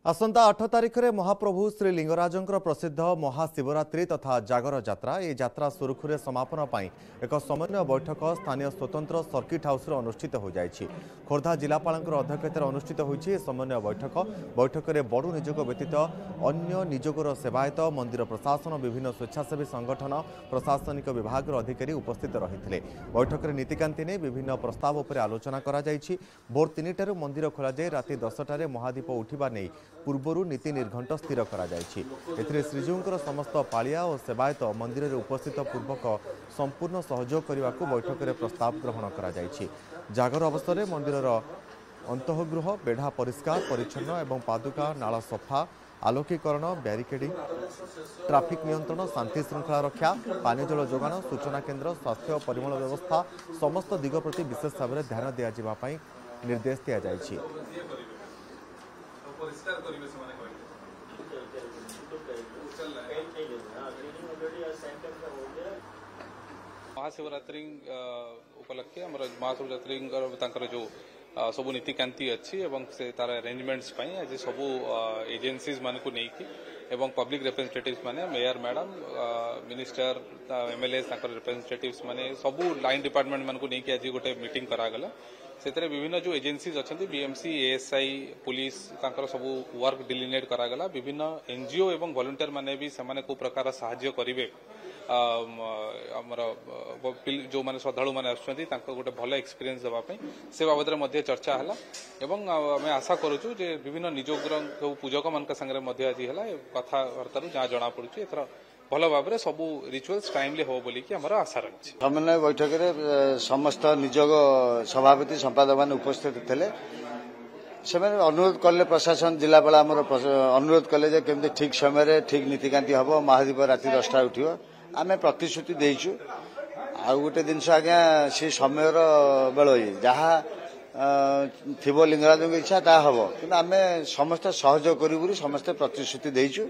आसंता 8 तारिख में महाप्रभु श्री लिंगराजंकर प्रसिद्ध महाशिवरात्रि तथा जागर यात्रा ये यात्रा सुरुखुरे समापन पर एक समन्वय बैठक स्थानीय स्वतंत्र सर्किट हाउस अनुष्ठित हो जाएगी। खोर्धा जिलापाल अध्यक्षतार अनुष्ठित होती समन्वय बैठक में बड़ू निजोग व्यतीत अन्य निजोगर सेवायत मंदिर प्रशासन विभिन्न स्वेच्छासेवी संगठन प्रशासनिक विभाग अधिकारी उपस्थित रही। बैठक में नीतिकांति ने विभिन्न प्रस्ताव पर आलोचना करा जायछि। भोर 3 मंदिर खोल जाए राति 10 महादीप उठा नहीं पूर्वर नीति निर्घंट स्थिर करा जायछि। एथिरे श्रीजीउंकर समस्त पालिया और सेवायत मंदिर में उपस्थित पूर्वक संपूर्ण सहयोग करने को बैठक में प्रस्ताव ग्रहण करा जायछि। जागर अवसर में मंदिर अंतःगृह बेढ़ा परिष्कार परिच्छन्न एवं पादुका नाला सफा आलोकीकरण बैरिकेडिंग ट्राफिक नियंत्रण शांति श्रृंखला रक्षा पानी जल जोगाण सूचना केन्द्र स्वास्थ्य और परिमल व्यवस्था समस्त दिग प्रति विशेष भाव में ध्यान दिया निर्देश दिया जायछि। महाशिवरात्रि उपलक्षे महाशिवरात्रि जो सबू नीतिकांति अच्छी एवं से तार अरेंजमेंट्स आज सबू एजेंसीज मान को नहीं पब्लिक रिप्रेजेंटेटिव्स माने mayor madam minister MLA representatives माने सबू लाइन डिपार्टमेंट मान को नहीं आज गोटे मीटिंग करागला से विभिन्न जो एजेंसीज अच्छा बीएमसी एएसआई पुलिस सबू वर्क डिलिनेट करागला विभिन्न एनजीओ एवं वॉलंटियर माने भी से को प्रकार साहाय्य करेंगे जो माने श्रद्धालु माने गोटे भल एक्सपीरियंस देवाई से बाबद में चर्चा है एवं आम आशा करुचु जे विभिन्न निजोगर पूजक मान आज है कथबार्ता जहाँ जना पड़ी एथर भल भाव में सबू रिचुअल्स टाइमली हो बोली आशा रही। समन्वय बैठक में समस्त निजोग सभापति संपादक मान उपस्थित थे से अनुरोध कले प्रशासन जिलापाल अनुरोध कले केमती ठीक समय ठीक नीतिकांति हम महादीप राति 10टा उठो आम प्रतिश्रुति देचु आ गोटे जिनस आज्ञा से समय बेल जहाँ थी लिंगराज इच्छा ता हम कि आम समस्त सहयोग करूँ समस्ते प्रतिश्रुति देचु।